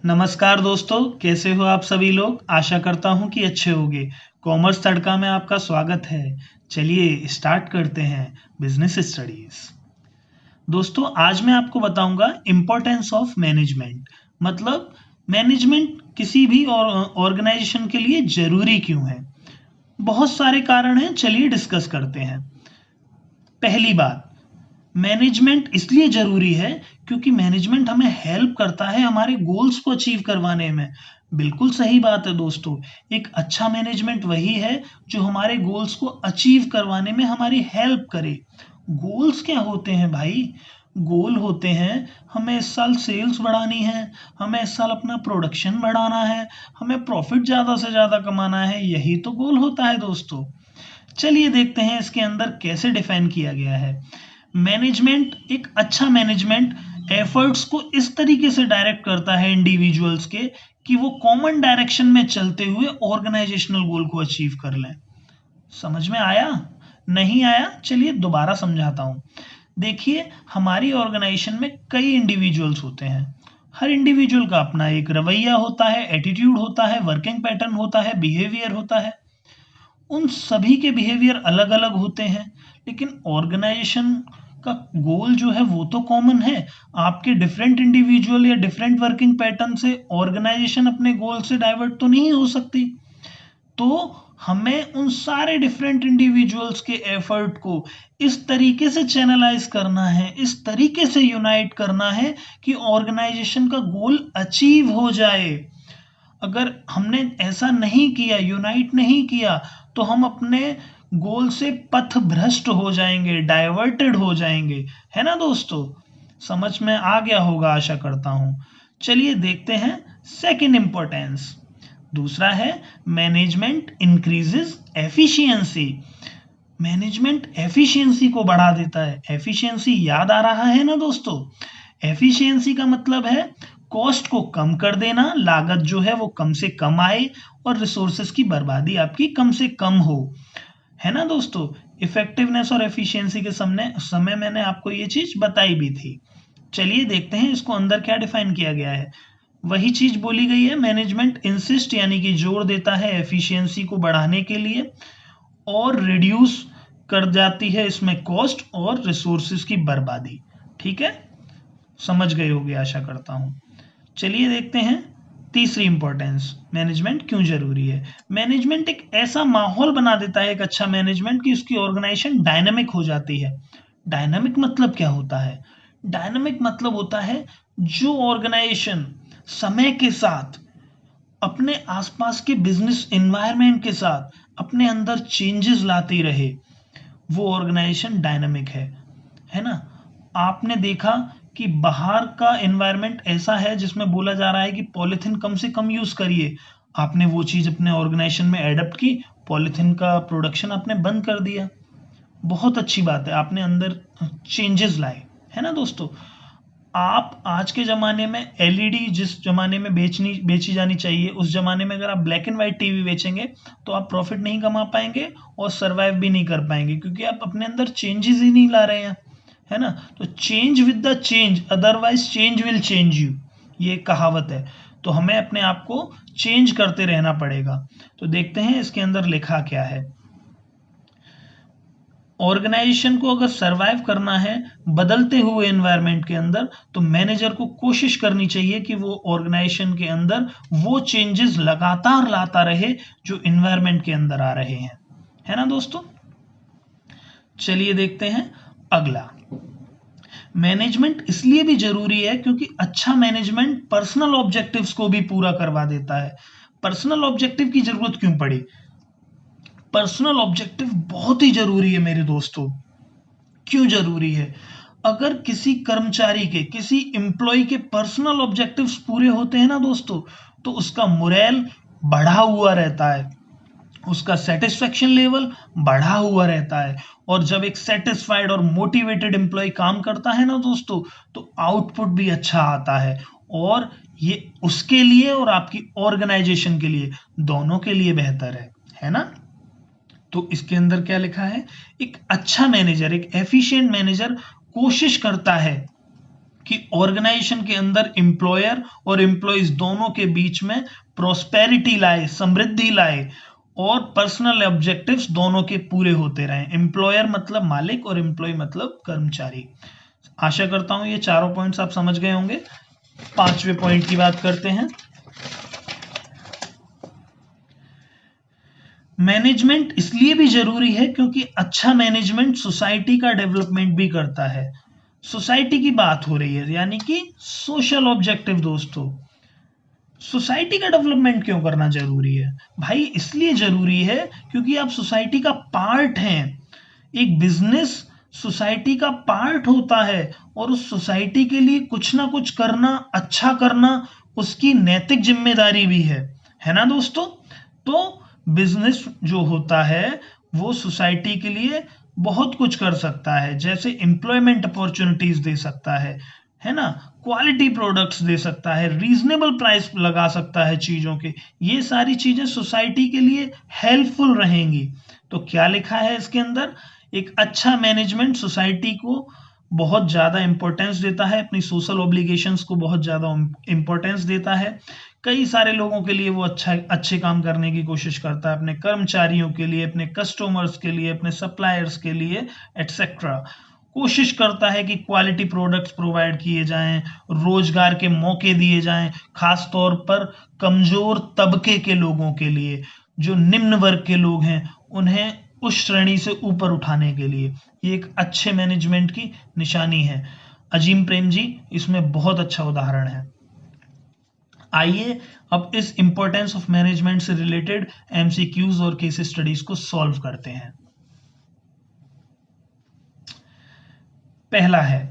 नमस्कार दोस्तों, कैसे हो आप सभी लोग। आशा करता हूं कि अच्छे होंगे। कॉमर्स तड़का में आपका स्वागत है। चलिए स्टार्ट करते हैं बिजनेस स्टडीज। दोस्तों, आज मैं आपको बताऊंगा इम्पोर्टेंस ऑफ मैनेजमेंट। मतलब मैनेजमेंट किसी भी ऑर्गेनाइजेशन के लिए जरूरी क्यों है। बहुत सारे कारण हैं, चलिए डिस्कस करते हैं। पहली बात, मैनेजमेंट इसलिए जरूरी है क्योंकि मैनेजमेंट हमें हेल्प करता है हमारे गोल्स को अचीव करवाने में। बिल्कुल सही बात है दोस्तों। एक अच्छा मैनेजमेंट वही है जो हमारे गोल्स को अचीव करवाने में हमारी हेल्प करे। गोल्स क्या होते हैं भाई? गोल होते हैं, हमें इस साल सेल्स बढ़ानी है, हमें इस साल अपना प्रोडक्शन बढ़ाना है, हमें प्रॉफिट ज़्यादा से ज़्यादा कमाना है। यही तो गोल होता है दोस्तों। चलिए देखते हैं इसके अंदर कैसे डिफाइन किया गया है। मैनेजमेंट, एक अच्छा मैनेजमेंट एफर्ट्स को इस तरीके से डायरेक्ट करता है इंडिविजुअल्स के कि वो कॉमन डायरेक्शन में चलते हुए ऑर्गेनाइजेशनल गोल को अचीव कर लें। समझ में आया? नहीं आया? चलिए दोबारा समझाता हूं। देखिए, हमारी ऑर्गेनाइजेशन में कई इंडिविजुअल्स होते हैं। हर इंडिविजुअल का अपना एक रवैया होता है, एटीट्यूड होता है, वर्किंग पैटर्न होता है, बिहेवियर होता है। उन सभी के बिहेवियर अलग अलग होते हैं, लेकिन ऑर्गेनाइजेशन का गोल जो है वो तो कॉमन है। आपके डिफरेंट इंडिविजुअल या डिफरेंट वर्किंग पैटर्न से ऑर्गेनाइजेशन अपने गोल से डाइवर्ट तो नहीं हो सकती। तो हमें उन सारे डिफरेंट इंडिविजुअल्स के एफर्ट को इस तरीके से चैनलाइज करना है, इस तरीके से यूनाइट करना है कि ऑर्गेनाइजेशन का गोल अचीव हो जाए। अगर हमने ऐसा नहीं किया, यूनाइट नहीं किया, तो हम अपने गोल से पथ भ्रष्ट हो जाएंगे, डाइवर्टेड हो जाएंगे। है ना दोस्तों? समझ में आ गया होगा, आशा करता हूं। चलिए देखते हैं सेकंड इंपॉर्टेंस। दूसरा है management increases efficiency. Management efficiency को बढ़ा देता है। एफिशिएंसी याद आ रहा है ना दोस्तों? एफिशिएंसी का मतलब है कॉस्ट को कम कर देना, लागत जो है वो कम से कम आए और रिसोर्सेस की बर्बादी आपकी कम से कम हो। है ना दोस्तों? इफेक्टिवनेस और एफिशिएंसी के समय मैंने आपको ये चीज बताई भी थी। चलिए देखते हैं इसको अंदर क्या डिफाइन किया गया है। वही चीज बोली गई है, मैनेजमेंट इंसिस्ट यानी कि जोर देता है एफिशिएंसी को बढ़ाने के लिए और रिड्यूस कर जाती है इसमें कॉस्ट और रिसोर्सेज की बर्बादी। ठीक है, समझ गए होगे आशा करता हूं। चलिए देखते हैं तीसरी इंपॉर्टेंस, मैनेजमेंट क्यों जरूरी है। मैनेजमेंट एक ऐसा माहौल बना देता है, एक अच्छा मैनेजमेंट, कि उसकी ऑर्गेनाइजेशन डायनामिक हो जाती है। डायनामिक मतलब क्या होता है? डायनामिक मतलब होता है जो ऑर्गेनाइजेशन समय के साथ अपने आसपास के बिजनेस एनवायरनमेंट के साथ अपने अंदर चेंजेस लाती रहे, वो ऑर्गेनाइजेशन डायनामिक है ना? आपने देखा कि बाहर का एनवायरनमेंट ऐसा है जिसमें बोला जा रहा है कि पॉलिथीन कम से कम यूज करिए। आपने वो चीज अपने ऑर्गेनाइजेशन में एडप्ट की, पॉलिथीन का प्रोडक्शन आपने बंद कर दिया। बहुत अच्छी बात है, आपने अंदर चेंजेस लाए। है ना दोस्तों? आप आज के ज़माने में एलईडी जिस ज़माने में बेची जानी चाहिए, उस ज़माने में अगर आप ब्लैक एंड वाइट टीवी बेचेंगे तो आप प्रॉफिट नहीं कमा पाएंगे और सरवाइव भी नहीं कर पाएंगे, क्योंकि आप अपने अंदर चेंजेस ही नहीं ला रहे हैं। है ना? तो change with the change, otherwise change will change you, ये कहावत है। तो हमें अपने आप को चेंज करते रहना पड़ेगा। तो देखते हैं इसके अंदर लिखा क्या है। ऑर्गेनाइजेशन को अगर सरवाइव करना है बदलते हुए एनवायरनमेंट के अंदर, तो मैनेजर को कोशिश करनी चाहिए कि वो ऑर्गेनाइजेशन के अंदर वो चेंजेस लगातार लाता रहे जो एनवायरनमेंट के अंदर आ रहे हैं। है ना दोस्तों? चलिए देखते हैं अगला। मैनेजमेंट इसलिए भी जरूरी है क्योंकि अच्छा मैनेजमेंट पर्सनल ऑब्जेक्टिव्स को भी पूरा करवा देता है। पर्सनल ऑब्जेक्टिव की जरूरत क्यों पड़ी? पर्सनल ऑब्जेक्टिव बहुत ही जरूरी है मेरे दोस्तों। क्यों जरूरी है? अगर किसी कर्मचारी के, किसी एम्प्लॉय के पर्सनल ऑब्जेक्टिव्स पूरे होते हैं ना दोस्तों, तो उसका मोरल बढ़ा हुआ रहता है, उसका सेटिस्फेक्शन लेवल बढ़ा हुआ रहता है। और जब एक सेटिस्फाइड और मोटिवेटेड एम्प्लॉय काम करता है ना दोस्तों, तो आउटपुट भी अच्छा आता है। और ये उसके लिए और आपकी ऑर्गेनाइजेशन के लिए, दोनों के लिए बेहतर है ना? तो इसके अंदर क्या लिखा है? एक अच्छा मैनेजर, एक एफिशिएंट मैनेजर कोशिश करता है कि ऑर्गेनाइजेशन के अंदर एम्प्लॉयर और एम्प्लॉइज दोनों के बीच में प्रॉस्पेरिटी लाए, समृद्धि लाए और पर्सनल ऑब्जेक्टिव्स दोनों के पूरे होते रहे। एम्प्लॉयर मतलब मालिक और एम्प्लॉय मतलब कर्मचारी। आशा करता हूं ये चारों पॉइंट्स आप समझ गए होंगे। पांचवें पॉइंट की बात करते हैं। मैनेजमेंट इसलिए भी जरूरी है क्योंकि अच्छा मैनेजमेंट सोसाइटी का डेवलपमेंट भी करता है। सोसाइटी की बात हो रही है, यानी कि सोशल ऑब्जेक्टिव। दोस्तों, सोसाइटी का डेवलपमेंट क्यों करना जरूरी है? भाई इसलिए जरूरी है क्योंकि आप सोसाइटी का पार्ट हैं। एक बिजनेस सोसाइटी का पार्ट होता है और उस सोसाइटी के लिए कुछ ना कुछ करना, अच्छा करना उसकी नैतिक जिम्मेदारी भी है ना दोस्तों? तो बिजनेस जो होता है वो सोसाइटी के लिए बहुत कुछ कर सकता है, जैसे एम्प्लॉयमेंट अपॉर्चुनिटीज दे सकता है ना, क्वालिटी प्रोडक्ट्स दे सकता है, रीजनेबल प्राइस लगा सकता है चीजों के। ये सारी चीजें सोसाइटी के लिए हेल्पफुल रहेंगी। तो क्या लिखा है इसके अंदर? एक अच्छा मैनेजमेंट सोसाइटी को बहुत ज्यादा इंपॉर्टेंस देता है, अपनी सोशल ऑब्लिगेशंस को बहुत ज्यादा इंपॉर्टेंस देता है, कई सारे लोगों के लिए वो अच्छे काम करने की कोशिश करता है, अपने कर्मचारियों के लिए, अपने कस्टमर्स के लिए, अपने सप्लायर्स के लिए एटसेट्रा। कोशिश करता है कि क्वालिटी प्रोडक्ट्स प्रोवाइड किए जाएं, रोजगार के मौके दिए जाएं, खास तौर पर कमजोर तबके के लोगों के लिए, जो निम्न वर्ग के लोग हैं उन्हें उस श्रेणी से ऊपर उठाने के लिए। ये एक अच्छे मैनेजमेंट की निशानी है। अजीम प्रेम जी इसमें बहुत अच्छा उदाहरण है। आइए अब इस इंपॉर्टेंस ऑफ मैनेजमेंट से रिलेटेड एमसीक्यूज और केस स्टडीज को सॉल्व करते हैं। पहला है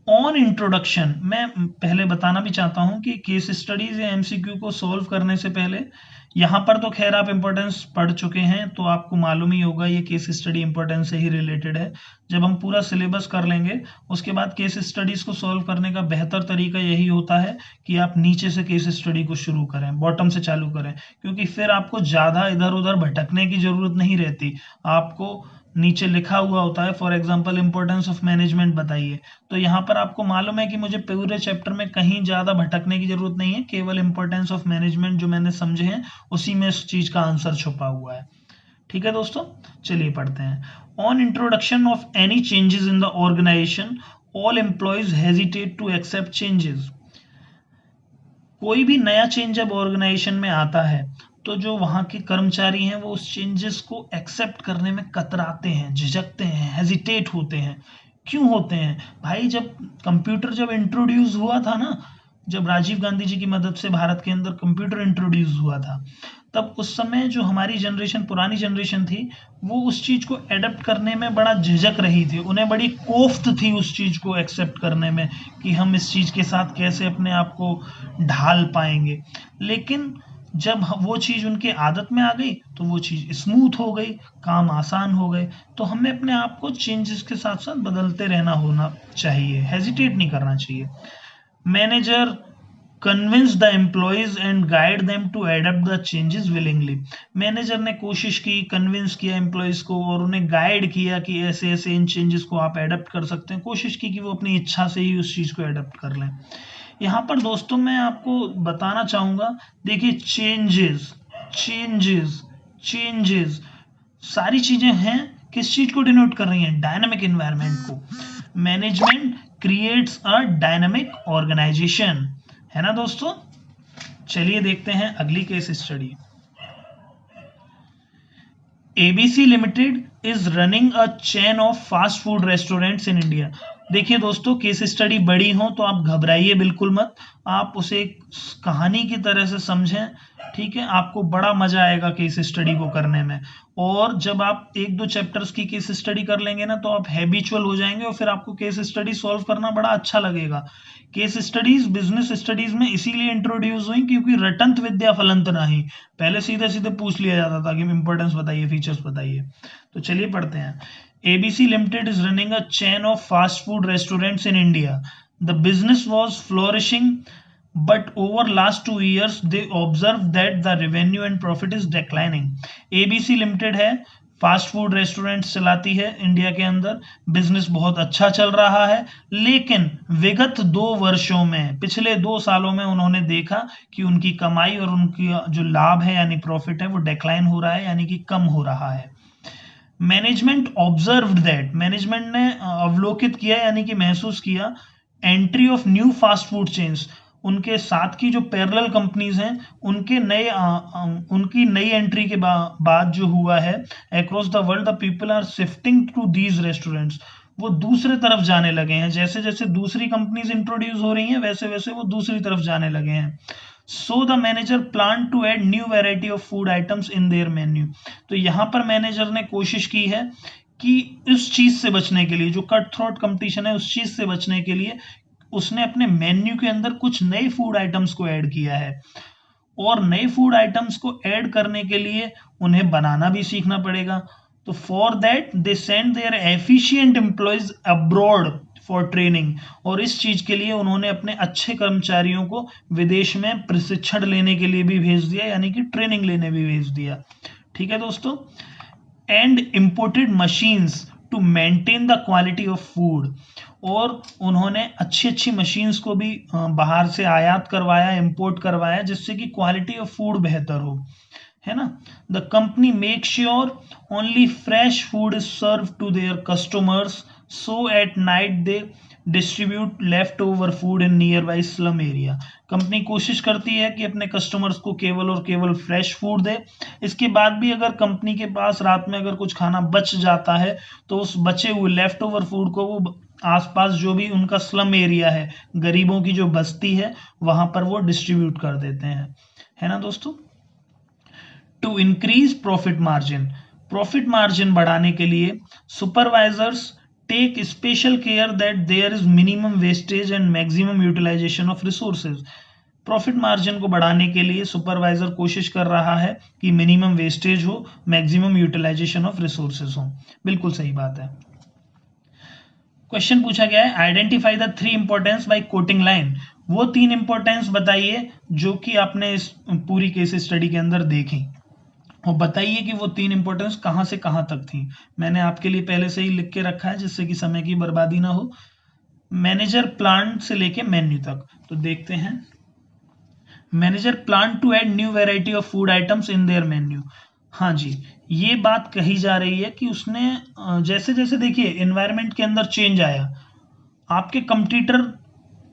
ऑन इंट्रोडक्शन। मैं पहले बताना भी चाहता हूं कि केस स्टडीज या एमसीक्यू को सॉल्व करने से पहले, यहां पर तो खैर आप इंपॉर्टेंस पढ़ चुके हैं तो आपको मालूम ही होगा ये केस स्टडी इंपॉर्टेंस से ही रिलेटेड है। जब हम पूरा सिलेबस कर लेंगे उसके बाद केस स्टडीज को सॉल्व करने का बेहतर तरीका यही होता है कि आप नीचे से केस स्टडी को शुरू करें, बॉटम से चालू करें, क्योंकि फिर आपको ज्यादा इधर उधर भटकने की जरूरत नहीं रहती। आपको नीचे लिखा हुआ होता है, for example importance of management बताइए, तो यहाँ पर आपको मालूम है कि मुझे पूरे चैप्टर में कहीं ज्यादा भटकने की जरूरत नहीं है, केवल इंपॉर्टेंस ऑफ मैनेजमेंट जो मैंने समझे हैं उसी में इस चीज का आंसर छुपा हुआ है। ठीक है दोस्तों, चलिए पढ़ते हैं। On introduction of any changes in the organisation all employees hesitate to accept changes. कोई भी नया चेंज जब ऑर्गेनाइजेशन में आता है तो जो वहां के कर्मचारी हैं वो उस चेंजेस को एक्सेप्ट करने में कतराते हैं, झिझकते हैं, हेजिटेट होते हैं। क्यों होते हैं भाई? जब कंप्यूटर जब इंट्रोड्यूस हुआ था ना, जब राजीव गांधी जी की मदद से भारत के अंदर कंप्यूटर इंट्रोड्यूस हुआ था, तब उस समय जो हमारी जनरेशन, पुरानी जनरेशन थी, वो उस चीज को एडप्ट करने में बड़ा झिझक रही थी, उन्हें बड़ी कोफ्त थी उस चीज को एक्सेप्ट करने में कि हम इस चीज के साथ कैसे अपने आप को ढाल पाएंगे। लेकिन जब वो चीज उनकी आदत में आ गई तो वो चीज स्मूथ हो गई, काम आसान हो गए। तो हमें अपने आप को चेंजेस के साथ साथ बदलते रहना होना चाहिए, हेजिटेट नहीं करना चाहिए। Manager convince the employees and guide them to adapt the changes willingly. Manager ने कोशिश की, कन्विंस किया एम्प्लॉयज को और उन्हें गाइड किया कि ऐसे ऐसे इन चेंजेस को आप एडप्ट कर सकते हैं, कोशिश की कि वो अपनी इच्छा से ही उस चीज को एडप्ट कर लें। यहाँ पर दोस्तों मैं आपको बताना चाहूंगा, देखिए चेंजेस चेंजेस चेंजेस सारी चीजें हैं, किस चीज को डिनोट कर रही हैं? डायनामिक एनवायरनमेंट को। Management creates a dynamic organisation, है ना दोस्तों? चलिए देखते हैं अगली case study. ABC limited is running a chain of fast food restaurants in India. देखिए दोस्तों, केस स्टडी बड़ी हो तो आप घबराइए बिल्कुल मत, आप उसे एक कहानी की तरह से समझें। ठीक है, आपको बड़ा मजा आएगा केस स्टडी को करने में। और जब आप एक दो चैप्टर्स की केस स्टडी कर लेंगे ना तो आप हैबिचुअल हो जाएंगे और फिर आपको केस स्टडी सॉल्व करना बड़ा अच्छा लगेगा। केस स्टडीज बिजनेस स्टडीज में इसीलिए इंट्रोड्यूस हुई क्योंकि रटंत विद्या फलंत नहीं, पहले सीधे सीधे पूछ लिया जाता था कि इंपॉर्टेंस बताइए, फीचर्स बताइए। तो चलिए पढ़ते हैं। ABC Limited is running a chain of fast food restaurants in India. The business was flourishing, but over last 2 years they observed that the revenue and profit is declining. ABC Limited है fast food restaurants चलाती है India के अंदर, business बहुत अच्छा चल रहा है। लेकिन विगत 2 वर्षों में, पिछले 2 सालों में उन्होंने देखा कि उनकी कमाई और उनकी जो लाभ है यानी प्रॉफिट है वो डिक्लाइन हो रहा है, यानी कि कम हो रहा है। मैनेजमेंट ऑब्जर्व्ड दैट, मैनेजमेंट ने अवलोकित किया यानी कि महसूस किया, entry of new fast food chains, उनके साथ की जो पैरेलल कंपनीज हैं उनके उनकी नई एंट्री के बाद जो हुआ है, across the world the people are shifting to these restaurants, वो दूसरे तरफ जाने लगे हैं। जैसे जैसे दूसरी कंपनीज इंट्रोड्यूस हो रही हैं वैसे वैसे वो दूसरी तरफ जाने लगे हैं। So the manager plan to add new variety of food items in their menu, तो यहाँ पर मैनेजर ने कोशिश की है कि इस चीज से बचने के लिए, जो कट थ्रोट कंपटीशन है उस चीज से बचने के लिए उसने अपने मेन्यू के अंदर कुछ नए फूड आइटम्स को ऐड किया है। और नए फूड आइटम्स को ऐड करने के लिए उन्हें बनाना भी सीखना पड़ेगा। तो for that they send their efficient employees abroad for training, और इस चीज के लिए उन्होंने अपने अच्छे कर्मचारियों को विदेश में प्रशिक्षण लेने के लिए भी भेज दिया, यानी कि ट्रेनिंग लेने भी भेज दिया। ठीक है दोस्तों। And imported machines to maintain the quality of food, और उन्होंने अच्छी अच्छी मशीन्स को भी बाहर से आयात करवाया, इंपोर्ट करवाया, जिससे कि क्वालिटी ऑफ फूड बेहतर हो, है ना। The company make sure only fresh food is serve to their customers, so at night they distribute left over food in near by slum area. Company कोशिश करती है कि अपने कस्टमर्स को केवल और केवल फ्रेश फूड दे। इसके बाद भी अगर कंपनी के पास रात में अगर कुछ खाना बच जाता है तो उस बचे हुए लेफ्ट ओवर फूड को वो आसपास जो भी उनका स्लम एरिया है, गरीबों की जो बस्ती है, वहां पर वो डिस्ट्रीब्यूट कर देते हैं, है ना दोस्तों। To increase profit margin, profit margin बढ़ाने के लिए supervisors take special care that there is minimum wastage and maximum utilisation of resources. Profit margin को बढ़ाने के लिए सुपरवाइजर कोशिश कर रहा है कि मिनिमम वेस्टेज हो, मैक्सिमम यूटिलाइजेशन ऑफ रिसोर्सेज हो। बिल्कुल सही बात है। क्वेश्चन पूछा गया है, identify the 3 importance by quoting line, वो 3 इंपॉर्टेंस बताइए जो कि आपने इस पूरी केस स्टडी के अंदर देखी, और बताइए कि वो 3 इंपॉर्टेंस कहां से कहां तक थी। मैंने आपके लिए पहले से ही लिख के रखा है जिससे कि समय की बर्बादी ना हो। मैनेजर प्लान से लेके मेन्यू तक, तो देखते हैं। Manager plan to add new variety of food items in their menu, हाँ जी, ये बात कही जा रही है कि उसने जैसे जैसे देखिए एनवायरनमेंट के अंदर चेंज आया, आपके कंपटीटर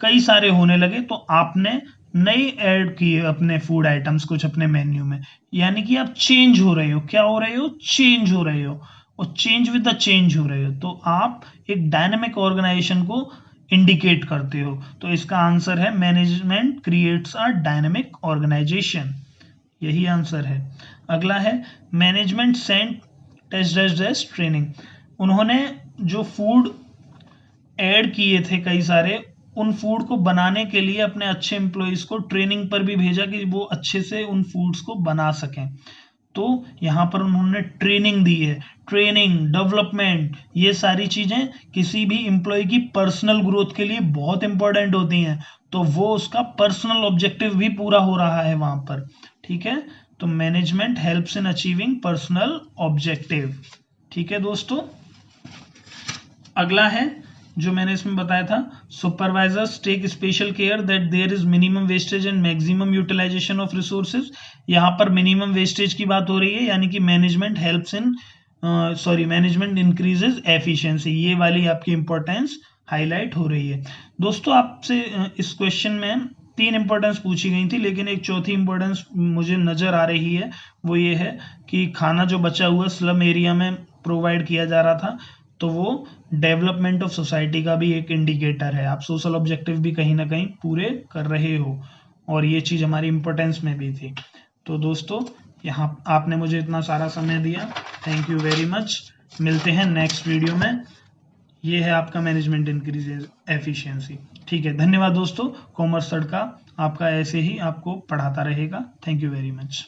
कई सारे होने लगे, तो आपने नई ऐड किए अपने फूड आइटम्स कुछ अपने मेन्यू में, यानी कि आप चेंज हो रहे हो। क्या हो रहे हो? चेंज हो रहे हो, और चेंज विद द चेंज हो रहे हो, तो आप एक डायनेमिक ऑर्गेनाइजेशन को इंडिकेट करते हो। तो इसका आंसर है management creates a dynamic organisation, यही आंसर है। अगला है मैनेजमेंट सेंट टेस्ट ट्रेनिंग, उन्होंने जो फूड ऐड किए थे कई सारे, उन फूड को बनाने के लिए अपने अच्छे एम्प्लॉयज को ट्रेनिंग पर भी भेजा कि वो अच्छे से उन फूड्स को बना सकें। तो यहाँ पर उन्होंने ट्रेनिंग दी है। ट्रेनिंग, डेवलपमेंट, ये सारी चीजें किसी भी एम्प्लॉय की पर्सनल ग्रोथ के लिए बहुत इंपॉर्टेंट होती हैं, तो वो उसका पर्सनल ऑब्जेक्टिव भी पूरा हो रहा है वहां पर। ठीक है, तो management helps in achieving personal objective. ठीक है दोस्तों। अगला है जो मैंने इसमें बताया था, supervisors take special care that there is minimum wastage and maximum utilisation of resources. यहाँ पर मिनिमम वेस्टेज की बात हो रही है, यानी कि management helps in management increases efficiency, ये वाली आपकी इंपॉर्टेंस हाईलाइट हो रही है। दोस्तों आपसे इस क्वेश्चन में 3 इंपॉर्टेंस पूछी गई थी, लेकिन एक चौथी इंपॉर्टेंस मुझे नजर आ रही है, वो ये है कि खाना जो बचा हुआ स्लम एरिया में प्रोवाइड किया जा रहा था, तो वो डेवलपमेंट ऑफ सोसाइटी का भी एक इंडिकेटर है। आप सोशल ऑब्जेक्टिव भी कहीं ना कहीं पूरे कर रहे हो, और ये चीज हमारी इंपॉर्टेंस में भी थी। तो दोस्तों यहाँ आपने मुझे इतना सारा समय दिया, थैंक यू वेरी मच। मिलते हैं नेक्स्ट वीडियो में। ये है आपका मैनेजमेंट इंक्रीजेज एफिशिएंसी। ठीक है, धन्यवाद दोस्तों। कॉमर्स तड़का आपका ऐसे ही आपको पढ़ाता रहेगा। Thank you very much.